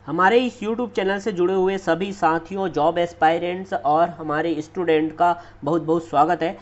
हमारे इस YouTube channel से जुड़े हुए सभी साथियों, जॉब एस्पायरेंट्स और हमारे स्टूडेंट का बहुत बहुत स्वागत है।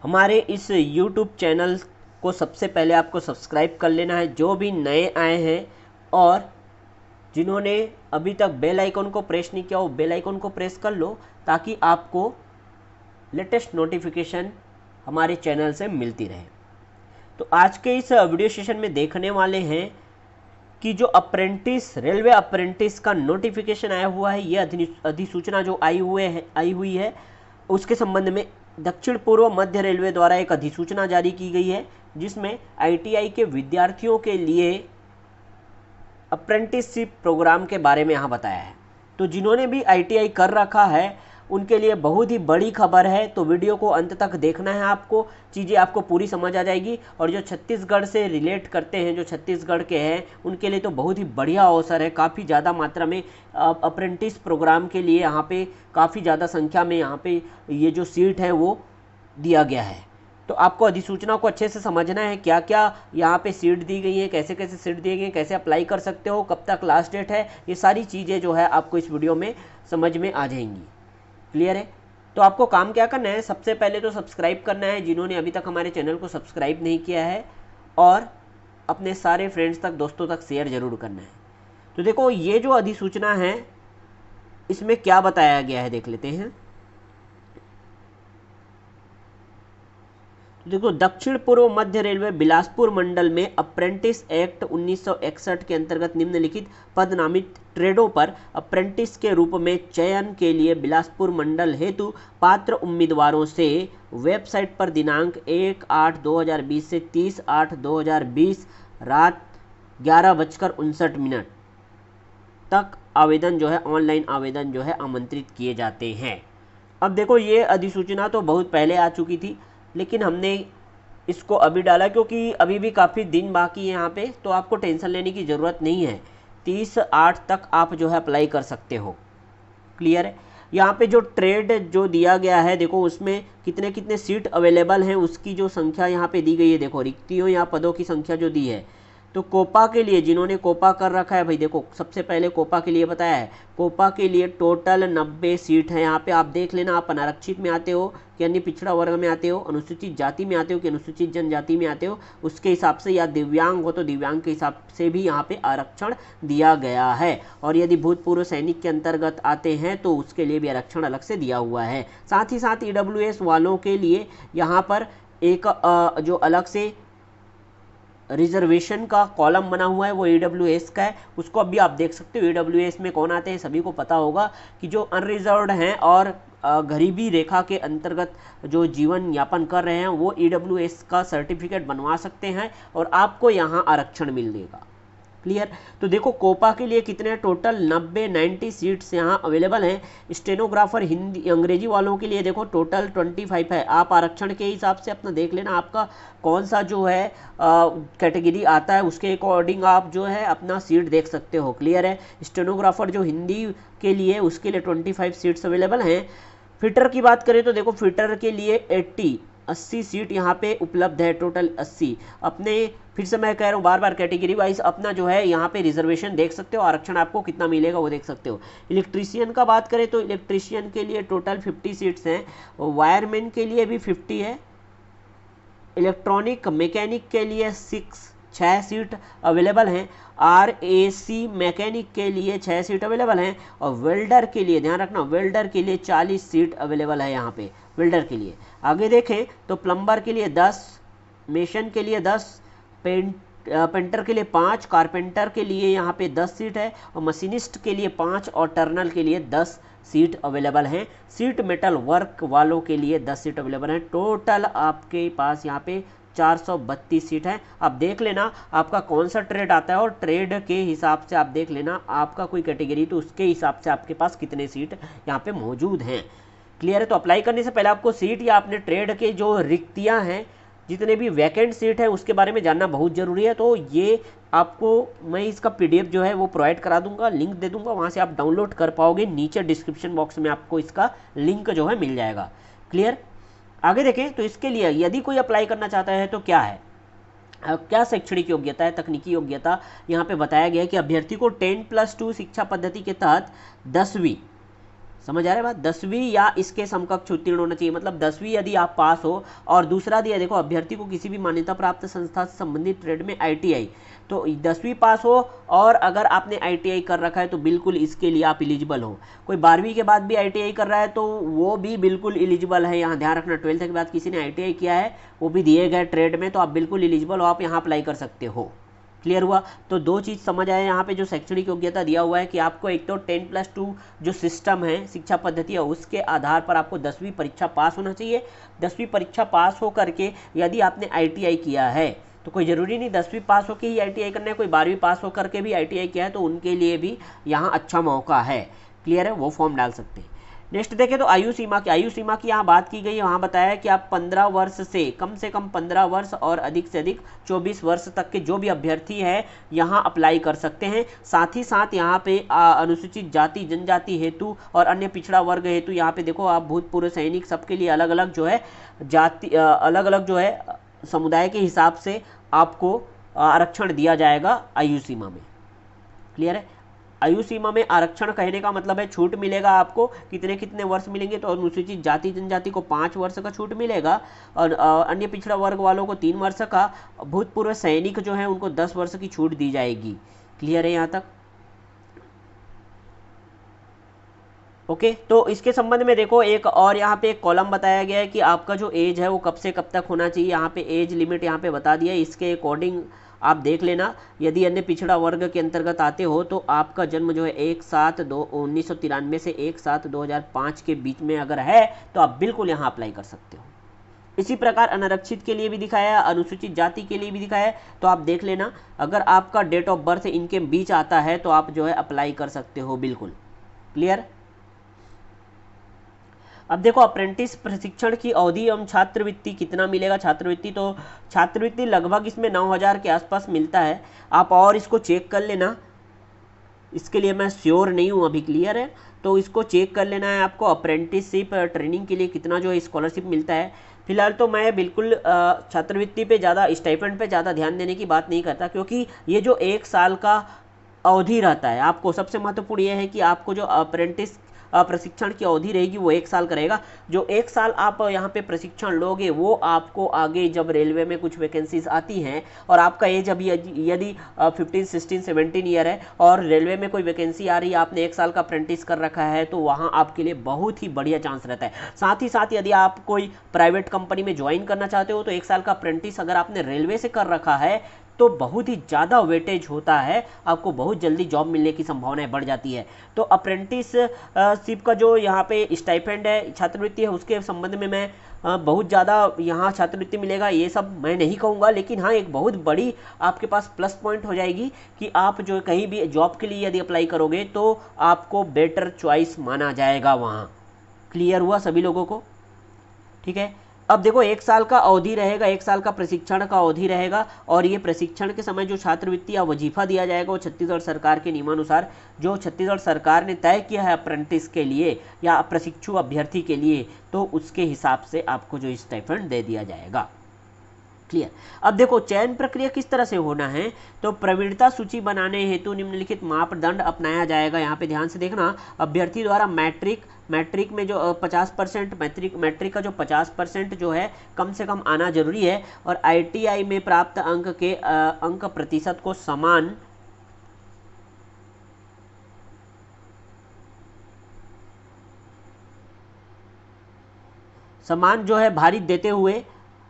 हमारे इस YouTube चैनल को सबसे पहले आपको सब्सक्राइब कर लेना है, जो भी नए आए हैं और जिन्होंने अभी तक बेल आइकन को प्रेस नहीं किया वो बेल आइकन को प्रेस कर लो, ताकि आपको लेटेस्ट नोटिफिकेशन हमारे चैनल से मिलती रहे। तो आज के इस वीडियो सेशन में देखने वाले हैं कि जो अप्रेंटिस, रेलवे अप्रेंटिस का नोटिफिकेशन आया हुआ है, ये अधिसूचना जो आई हुई है उसके संबंध में दक्षिण पूर्व मध्य रेलवे द्वारा एक अधिसूचना जारी की गई है, जिसमें आईटीआई के विद्यार्थियों के लिए अप्रेंटिसशिप प्रोग्राम के बारे में यहाँ बताया है। तो जिन्होंने भी आईटीआई कर रखा है उनके लिए बहुत ही बड़ी खबर है। तो वीडियो को अंत तक देखना है, आपको चीज़ें आपको पूरी समझ आ जाएगी। और जो छत्तीसगढ़ से रिलेट करते हैं, जो छत्तीसगढ़ के हैं, उनके लिए तो बहुत ही बढ़िया अवसर है। काफ़ी ज़्यादा मात्रा में अप्रेंटिस प्रोग्राम के लिए यहाँ पे काफ़ी ज़्यादा संख्या में यहाँ पे ये जो सीट है वो दिया गया है। तो आपको अधिसूचना को अच्छे से समझना है, क्या क्या यहाँ पे सीट दी गई है, कैसे कैसे सीट दी गई है, कैसे अप्लाई कर सकते हो, कब तक लास्ट डेट है, ये सारी चीज़ें जो है आपको इस वीडियो में समझ में आ जाएंगी। क्लियर है? तो आपको काम क्या करना है, सबसे पहले तो सब्सक्राइब करना है जिन्होंने अभी तक हमारे चैनल को सब्सक्राइब नहीं किया है, और अपने सारे फ्रेंड्स तक, दोस्तों तक शेयर जरूर करना है। तो देखो, ये जो अधिसूचना है इसमें क्या बताया गया है देख लेते हैं। देखो, दक्षिण पूर्व मध्य रेलवे बिलासपुर मंडल में अप्रेंटिस एक्ट 1961 के अंतर्गत निम्नलिखित पद नामित ट्रेडों पर अप्रेंटिस के रूप में चयन के लिए बिलासपुर मंडल हेतु पात्र उम्मीदवारों से वेबसाइट पर दिनांक 1/8/2020 से 30/8/2020 रात 11:59 तक आवेदन जो है, ऑनलाइन आवेदन जो है आमंत्रित किए जाते हैं। अब देखो, ये अधिसूचना तो बहुत पहले आ चुकी थी, लेकिन हमने इसको अभी डाला क्योंकि अभी भी काफ़ी दिन बाकी है यहाँ पे। तो आपको टेंशन लेने की ज़रूरत नहीं है, 30/8 तक आप जो है अप्लाई कर सकते हो। क्लियर है? यहाँ पे जो ट्रेड जो दिया गया है, देखो उसमें कितने कितने सीट अवेलेबल हैं उसकी जो संख्या यहाँ पे दी गई है। देखो, रिक्तियों या पदों की संख्या जो दी है। तो कोपा के लिए, जिन्होंने कोपा कर रखा है भाई, देखो सबसे पहले कोपा के लिए बताया है। कोपा के लिए टोटल 90 सीट है। यहाँ पे आप देख लेना, आप अनारक्षित में आते हो कि अन्य पिछड़ा वर्ग में आते हो, अनुसूचित जाति में आते हो कि अनुसूचित जनजाति में आते हो, उसके हिसाब से, या दिव्यांग हो तो दिव्यांग के हिसाब से भी यहाँ पे आरक्षण दिया गया है। और यदि भूतपूर्व सैनिक के अंतर्गत आते हैं तो उसके लिए भी आरक्षण अलग से दिया हुआ है। साथ ही साथ ईडब्ल्यूएस वालों के लिए यहाँ पर एक जो अलग से रिजर्वेशन का कॉलम बना हुआ है, वो ईडब्ल्यूएस का है। उसको अभी आप देख सकते हो। ईडब्ल्यूएस में कौन आते हैं, सभी को पता होगा कि जो अनरिजर्व्ड हैं और गरीबी रेखा के अंतर्गत जो जीवन यापन कर रहे हैं, वो ईडब्ल्यूएस का सर्टिफिकेट बनवा सकते हैं और आपको यहाँ आरक्षण मिलेगा। क्लियर? तो देखो, कोपा के लिए कितने टोटल 90 सीट्स यहाँ अवेलेबल हैं। स्टेनोग्राफर हिंदी अंग्रेजी वालों के लिए देखो टोटल 25 है। आप आरक्षण के हिसाब से अपना देख लेना, आपका कौन सा जो है कैटेगरी आता है, उसके अकॉर्डिंग आप जो है अपना सीट देख सकते हो। क्लियर है? स्टेनोग्राफर जो हिंदी के लिए, उसके लिए 25 सीट्स अवेलेबल हैं। फिटर की बात करें तो देखो, फिटर के लिए 80 सीट यहाँ पे उपलब्ध है, टोटल 80। अपने, फिर से मैं कह रहा हूँ बार बार, कैटेगरी वाइज अपना जो है यहाँ पे रिजर्वेशन देख सकते हो, आरक्षण आपको कितना मिलेगा वो देख सकते हो। इलेक्ट्रीशियन का बात करें तो इलेक्ट्रीशियन के लिए टोटल 50 सीट्स हैं। वायरमैन के लिए भी 50 है। इलेक्ट्रॉनिक मैकेनिक के लिए 6 सीट अवेलेबल हैं। RAC मैकेनिक के लिए 6 सीट अवेलेबल हैं। और वेल्डर के लिए, ध्यान रखना, वेल्डर के लिए 40 सीट अवेलेबल है यहाँ पे, वेल्डर के लिए। आगे देखें तो प्लम्बर के लिए 10, मेशन के लिए 10, पेंटर के लिए 5, कारपेंटर के लिए यहाँ पे 10 सीट है, और मशीनिस्ट के लिए 5, और टर्नल के लिए 10 सीट अवेलेबल हैं। सीट मेटल वर्क वालों के लिए 10 सीट अवेलेबल हैं। टोटल आपके पास यहाँ पे 432 सीट है। आप देख लेना आपका कौन सा ट्रेड आता है, और ट्रेड के हिसाब से आप देख लेना आपका कोई कैटेगरी, तो उसके हिसाब से आपके पास कितने सीट यहाँ पे मौजूद हैं। क्लियर है? तो अप्लाई करने से पहले आपको सीट या अपने ट्रेड के जो रिक्तियाँ हैं, जितने भी वैकेंट सीट है, उसके बारे में जानना बहुत ज़रूरी है। तो ये आपको मैं इसका PDF जो है वो प्रोवाइड करा दूंगा, लिंक दे दूंगा, वहाँ से आप डाउनलोड कर पाओगे। नीचे डिस्क्रिप्शन बॉक्स में आपको इसका लिंक जो है मिल जाएगा। क्लियर? आगे देखें तो इसके लिए यदि कोई अप्लाई करना चाहता है तो क्या है, क्या शैक्षणिक योग्यता है, तकनीकी योग्यता यहाँ पे बताया गया है कि अभ्यर्थी को 10+2 शिक्षा पद्धति के तहत 10वीं, समझ आ रहा है बात, 10वीं या इसके समकक्ष उत्तीर्ण होना चाहिए। मतलब 10वीं यदि आप पास हो, और दूसरा दिया देखो अभ्यर्थी को किसी भी मान्यता प्राप्त संस्था से संबंधित ट्रेड में ITI, तो 10वीं पास हो और अगर आपने ITI कर रखा है तो बिल्कुल इसके लिए आप एलिजिबल हो। कोई 12वीं के बाद भी ITI कर रहा है तो वो भी बिल्कुल एलिजिबल है, यहाँ ध्यान रखना। 12th के बाद किसी ने ITI किया है वो भी दिए गए ट्रेड में, तो आप बिल्कुल एलिजिबल हो, आप यहाँ अप्लाई कर सकते हो। क्लियर हुआ? तो दो चीज़ समझ आए यहाँ पे। जो शैक्षणिक योग्यता दिया हुआ है कि आपको एक तो 10+2 जो सिस्टम है, शिक्षा पद्धति है, उसके आधार पर आपको 10वीं परीक्षा पास होना चाहिए। 10वीं परीक्षा पास हो करके यदि आपने ITI किया है तो कोई ज़रूरी नहीं 10वीं पास होकर ही ITI करना है, कोई 12वीं पास होकर के भी ITI किया है तो उनके लिए भी यहाँ अच्छा मौका है। क्लियर है? वो फॉर्म डाल सकते हैं। नेक्स्ट देखें तो आयु सीमा की यहाँ बात की गई है। वहाँ बताया कि आप 15 वर्ष से कम 15 वर्ष और अधिक से अधिक 24 वर्ष तक के जो भी अभ्यर्थी हैं यहाँ अप्लाई कर सकते हैं। साथ ही साथ यहाँ पे अनुसूचित जाति जनजाति हेतु और अन्य पिछड़ा वर्ग हेतु यहाँ पे देखो आप भूतपूर्व सैनिक सबके लिए अलग अलग जो है जाति अलग अलग जो है समुदाय के हिसाब से आपको आरक्षण दिया जाएगा आयु सीमा में। क्लियर है? आयु सीमा में आरक्षण कहने का मतलब है छूट मिलेगा आपको, कितने कितने वर्ष मिलेंगे, तो अनुसूचित जाति जनजाति को 5 वर्ष का छूट मिलेगा और अन्य पिछड़ा वर्ग वालों को 3 वर्ष का, भूतपूर्व सैनिक जो है उनको 10 वर्ष की छूट दी जाएगी। क्लियर है यहाँ तक? ओके तो इसके संबंध में देखो एक और यहाँ पे एक कॉलम बताया गया है कि आपका जो एज है वो कब से कब तक होना चाहिए। यहाँ पे एज लिमिट यहाँ पे बता दिया है, इसके अकॉर्डिंग आप देख लेना। यदि अन्य पिछड़ा वर्ग के अंतर्गत आते हो तो आपका जन्म जो है 1/7/1993 से 1/7/2005 के बीच में अगर है तो आप बिल्कुल यहाँ अप्लाई कर सकते हो। इसी प्रकार अनारक्षित के लिए भी दिखाया है, अनुसूचित जाति के लिए भी दिखाया है, तो आप देख लेना। अगर आपका डेट ऑफ बर्थ इनके बीच आता है तो आप जो है अप्लाई कर सकते हो बिल्कुल। क्लियर? अब देखो अप्रेंटिस प्रशिक्षण की अवधि एवं छात्रवृत्ति कितना मिलेगा। छात्रवृत्ति तो छात्रवृत्ति लगभग इसमें 9,000 के आसपास मिलता है। आप और इसको चेक कर लेना, इसके लिए मैं श्योर नहीं हूँ अभी। क्लियर है? तो इसको चेक कर लेना है आपको अप्रेंटिसशिप ट्रेनिंग के लिए कितना जो है स्कॉलरशिप मिलता है। फिलहाल तो मैं बिल्कुल छात्रवृत्ति पे ज़्यादा, स्टाइपेंड पे ज़्यादा ध्यान देने की बात नहीं करता, क्योंकि ये जो 1 साल का अवधि रहता है, आपको सबसे महत्वपूर्ण यह है कि आपको जो अप्रेंटिस प्रशिक्षण की अवधि रहेगी वो 1 साल का रहेगा। जो 1 साल आप यहाँ पे प्रशिक्षण लोगे वो आपको आगे जब रेलवे में कुछ वैकेंसीज आती हैं और आपका एज अभी यदि 15, 16, 17 ईयर है और रेलवे में कोई वैकेंसी आ रही है, आपने 1 साल का अप्रेंटिस कर रखा है, तो वहाँ आपके लिए बहुत ही बढ़िया चांस रहता है। साथ ही साथ यदि आप कोई प्राइवेट कंपनी में ज्वाइन करना चाहते हो तो 1 साल का अप्रेंटिस अगर आपने रेलवे से कर रखा है तो बहुत ही ज़्यादा वेटेज होता है, आपको बहुत जल्दी जॉब मिलने की संभावनाएं बढ़ जाती है। तो अप्रेंटिस शिप का जो यहाँ पे स्टाइपेंड है, छात्रवृत्ति है, उसके संबंध में मैं बहुत ज़्यादा यहाँ छात्रवृत्ति मिलेगा ये सब मैं नहीं कहूँगा, लेकिन हाँ एक बहुत बड़ी आपके पास प्लस पॉइंट हो जाएगी कि आप जो कहीं भी जॉब के लिए यदि अप्लाई करोगे तो आपको बेटर चॉइस माना जाएगा वहाँ। क्लियर हुआ सभी लोगों को? ठीक है। अब देखो 1 साल का अवधि रहेगा, 1 साल का प्रशिक्षण का अवधि रहेगा और ये प्रशिक्षण के समय जो छात्रवृत्ति या वजीफा दिया जाएगा वो छत्तीसगढ़ सरकार के नियमानुसार, जो छत्तीसगढ़ सरकार ने तय किया है अप्रेंटिस के लिए या प्रशिक्षु अभ्यर्थी के लिए, तो उसके हिसाब से आपको जो स्टाइपेंड दे दिया जाएगा। क्लियर? अब देखो चयन प्रक्रिया किस तरह से होना है, तो प्रवीणता सूची बनाने हेतु निम्नलिखित मापदंड अपनाया जाएगा। यहाँ पे ध्यान से देखना, अभ्यर्थी द्वारा मैट्रिक में जो 50% मैट्रिक का जो 50% जो है कम से कम आना जरूरी है और ITI में प्राप्त अंक के अंक प्रतिशत को समान जो है भारित देते हुए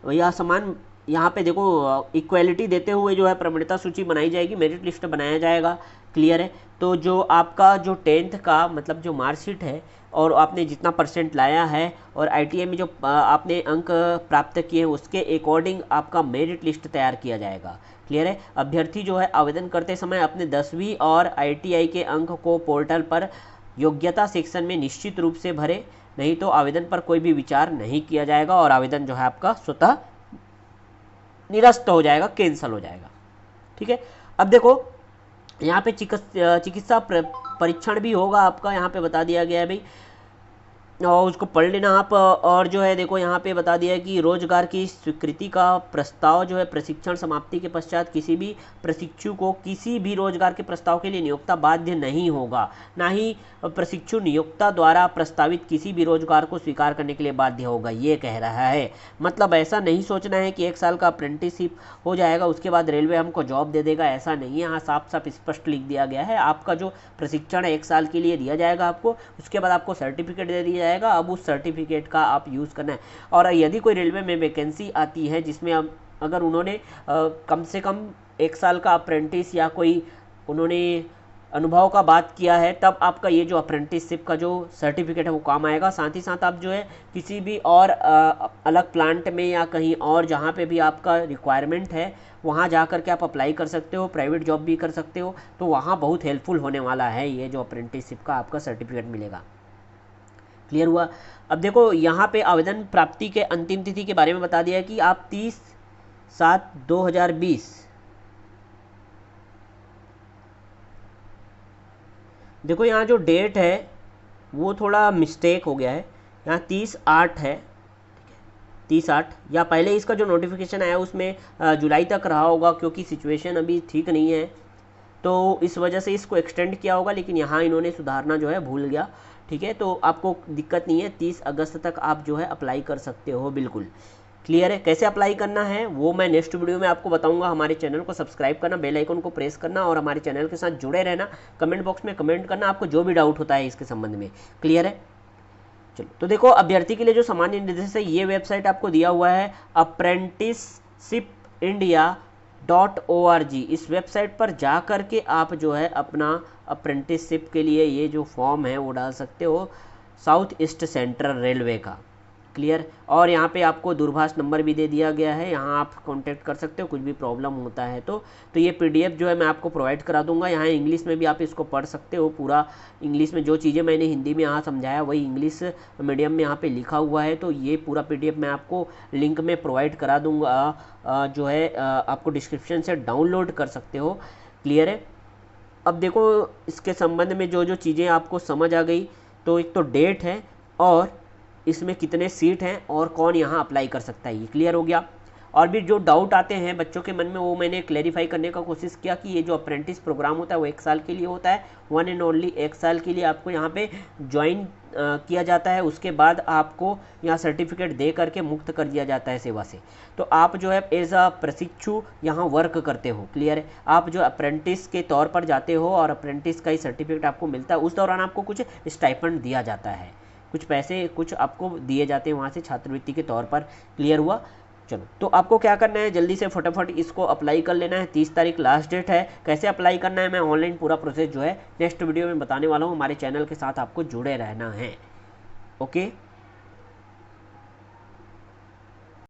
या समान यहाँ पे देखो इक्वालिटी देते हुए जो है प्रवीणता सूची बनाई जाएगी, मेरिट लिस्ट बनाया जाएगा। क्लियर है? तो जो आपका जो 10th का मतलब जो मार्कशीट है और आपने जितना परसेंट लाया है और ITI में जो आपने अंक प्राप्त किए हैं उसके अकॉर्डिंग आपका मेरिट लिस्ट तैयार किया जाएगा। क्लियर है? अभ्यर्थी जो है आवेदन करते समय अपने 10वीं और ITI के अंक को पोर्टल पर योग्यता सेक्शन में निश्चित रूप से भरे, नहीं तो आवेदन पर कोई भी विचार नहीं किया जाएगा और आवेदन जो है आपका स्वतः निरस्त हो जाएगा, कैंसल हो जाएगा। ठीक है? अब देखो यहाँ पे चिकित्सा परीक्षण भी होगा आपका, यहाँ पे बता दिया गया है भाई। और उसको पढ़ लेना आप। और जो है देखो यहाँ पे बता दिया है कि रोजगार की स्वीकृति का प्रस्ताव जो है प्रशिक्षण समाप्ति के पश्चात किसी भी प्रशिक्षु को किसी भी रोजगार के प्रस्ताव के लिए नियोक्ता बाध्य नहीं होगा, ना ही प्रशिक्षु नियोक्ता द्वारा प्रस्तावित किसी भी रोजगार को स्वीकार करने के लिए बाध्य होगा, ये कह रहा है। मतलब ऐसा नहीं सोचना है कि 1 साल का अप्रेंटिसशिप हो जाएगा उसके बाद रेलवे हमको जॉब दे देगा, ऐसा नहीं है। यहाँ साफ साफ स्पष्ट लिख दिया गया है, आपका जो प्रशिक्षण 1 साल के लिए दिया जाएगा आपको, उसके बाद आपको सर्टिफिकेट दे दिया जाएगा। अब उस सर्टिफिकेट का आप यूज़ करना है। और यदि कोई रेलवे में वैकेंसी आती है जिसमें अब अगर उन्होंने कम से कम 1 साल का अप्रेंटिस या कोई उन्होंने अनुभव का बात किया है, तब आपका ये जो अप्रेंटिसशिप का जो सर्टिफिकेट है वो काम आएगा। साथ ही साथ आप जो है किसी भी और अलग प्लांट में या कहीं और जहाँ पे भी आपका रिक्वायरमेंट है वहाँ जा कर के आप अप्लाई कर सकते हो, प्राइवेट जॉब भी कर सकते हो, तो वहाँ बहुत हेल्पफुल होने वाला है ये जो अप्रेंटिसशिप का आपका सर्टिफिकेट मिलेगा। क्लियर हुआ। अब देखो यहाँ पे आवेदन प्राप्ति के अंतिम तिथि के बारे में बता दिया है कि आप 30/7/2020 देखो यहाँ जो डेट है वो थोड़ा मिस्टेक हो गया है, यहाँ 30/8 है, 30/8 या पहले इसका जो नोटिफिकेशन आया उसमें जुलाई तक रहा होगा, क्योंकि सिचुएशन अभी ठीक नहीं है तो इस वजह से इसको एक्सटेंड किया होगा, लेकिन यहाँ इन्होंने सुधारना जो है भूल गया। ठीक है, तो आपको दिक्कत नहीं है, 30 अगस्त तक आप जो है अप्लाई कर सकते हो। बिल्कुल क्लियर है। कैसे अप्लाई करना है वो मैं नेक्स्ट वीडियो में आपको बताऊंगा। हमारे चैनल को सब्सक्राइब करना, बेल आइकन को प्रेस करना और हमारे चैनल के साथ जुड़े रहना। कमेंट बॉक्स में कमेंट करना आपको जो भी डाउट होता है इसके संबंध में। क्लियर है। चलो तो देखो अभ्यर्थी के लिए जो सामान्य निर्देश है ये वेबसाइट आपको दिया हुआ है apprenticeshipindia.org। इस वेबसाइट पर जा कर के आप जो है अपना अप्रेंटिसशिप के लिए ये जो फॉर्म है वो डाल सकते हो, साउथ ईस्ट सेंट्रल रेलवे का। क्लियर। और यहाँ पे आपको दूरभाष नंबर भी दे दिया गया है, यहाँ आप कांटेक्ट कर सकते हो कुछ भी प्रॉब्लम होता है तो ये पीडीएफ जो है मैं आपको प्रोवाइड करा दूंगा। यहाँ इंग्लिश में भी आप इसको पढ़ सकते हो, पूरा इंग्लिश में जो चीज़ें मैंने हिंदी में यहाँ समझाया वही इंग्लिश मीडियम में यहाँ पे लिखा हुआ है। तो ये पूरा पीडीएफ मैं आपको लिंक में प्रोवाइड करा दूँगा, जो है आपको डिस्क्रिप्शन से डाउनलोड कर सकते हो। क्लियर है। अब देखो इसके संबंध में जो जो चीज़ें आपको समझ आ गई, तो एक तो डेट है और इसमें कितने सीट हैं और कौन यहाँ अप्लाई कर सकता है, ये क्लियर हो गया। और भी जो डाउट आते हैं बच्चों के मन में वो मैंने क्लेरिफाई करने का कोशिश किया कि ये जो अप्रेंटिस प्रोग्राम होता है वो 1 साल के लिए होता है, वन एंड ओनली 1 साल के लिए आपको यहाँ पे ज्वाइन किया जाता है। उसके बाद आपको यहाँ सर्टिफिकेट दे करके मुक्त कर दिया जाता है सेवा से। तो आप जो है एज अ प्रशिक्षु यहाँ वर्क करते हो। क्लियर है। आप जो अप्रेंटिस के तौर पर जाते हो और अप्रेंटिस का ही सर्टिफिकेट आपको मिलता है। उस दौरान आपको कुछ स्टाइपेंड दिया जाता है, कुछ पैसे कुछ आपको दिए जाते हैं वहाँ से छात्रवृत्ति के तौर पर। क्लियर हुआ। चलो तो आपको क्या करना है, जल्दी से फटाफट इसको अप्लाई कर लेना है। 30 तारीख लास्ट डेट है। कैसे अप्लाई करना है मैं ऑनलाइन पूरा प्रोसेस जो है नेक्स्ट वीडियो में बताने वाला हूँ। हमारे चैनल के साथ आपको जुड़े रहना है। ओके।